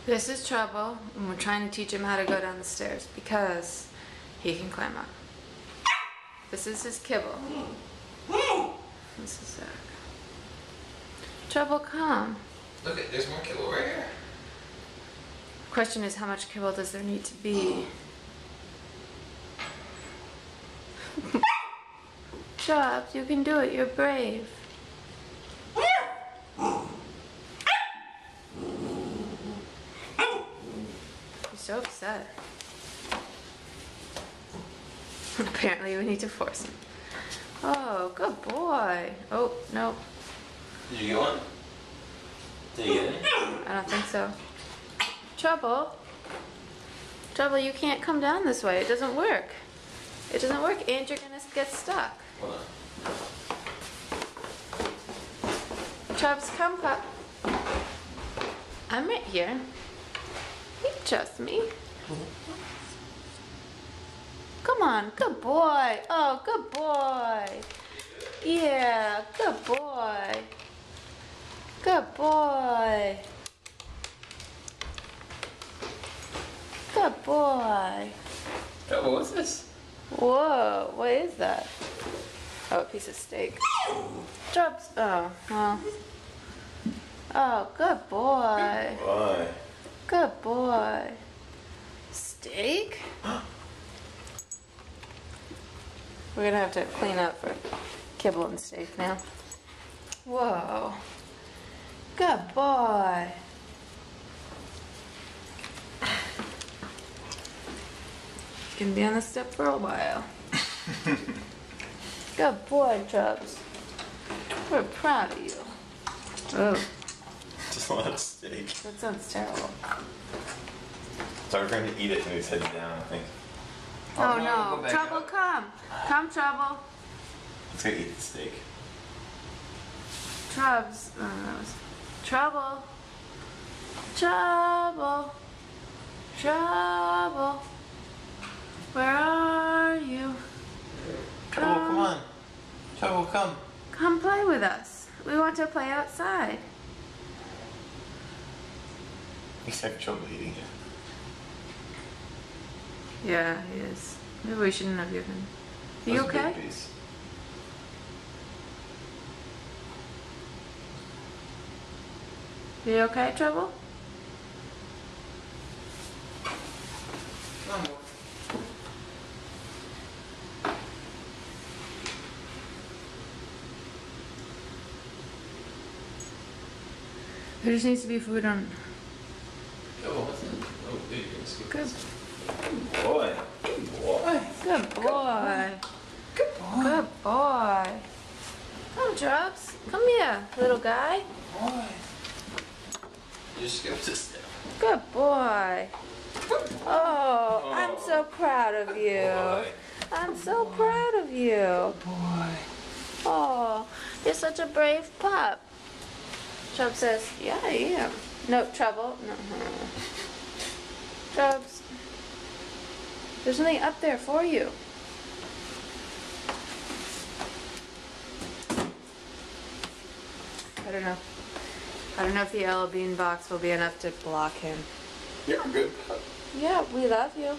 This is Trouble, and we're trying to teach him how to go down the stairs because he can climb up. This is his kibble. This is Zach. Trouble, come. Look, there's more kibble right here. Question is, how much kibble does there need to be? Chubbs, you can do it. You're brave. He's so upset. Apparently we need to force him. Oh, good boy. Oh, no. Did you get one? Did you get any? I don't think so. Trouble. Trouble, you can't come down this way. It doesn't work. It doesn't work, and you're gonna get stuck. Hold on. Chubbs, come, pup. I'm right here. You trust me. Come on, good boy. Oh, good boy. Yeah, good boy. Good boy. Good boy. Oh, what's this? Whoa, what is that? Oh, a piece of steak. Chubbs. Oh, well. Oh, good boy. Why? Good boy. Steak? We're gonna have to clean up for kibble and steak now. Whoa. Good boy. Gonna be on the step for a while. Good boy, Chubbs. We're proud of you. Oh, Just a lot of steak. that sounds terrible. So we're going to eat it and he's heading down, I think. Oh no, no, go back Trouble, up. come. Come, Trouble. Let's go eat the steak. Trubs. Trouble. Trouble. Trouble. Where are you? Trouble, come on. Trouble, come. Come play with us. We want to play outside. He's having trouble eating it. Yeah, he is. Maybe we shouldn't have given. Are you That's a big okay? piece. You okay, Trouble? Come on. There just needs to be food on. Oh, what's that? Oh, dude, you're gonna scoop Good. this. Boy. Good boy. Good boy. Good boy. Good boy. Come, Drops. Come here, little guy. Boy. You just scoop this down. Good boy. Oh, I'm so proud of you. Boy. I'm so proud of you. Boy. Oh, you're such a brave pup. Chubb says, yeah, I am. No, Trouble. No. Chubbs. There's something up there for you. I don't know. I don't know if the yellow bean box will be enough to block him. You're a good pup. Yeah, we love you.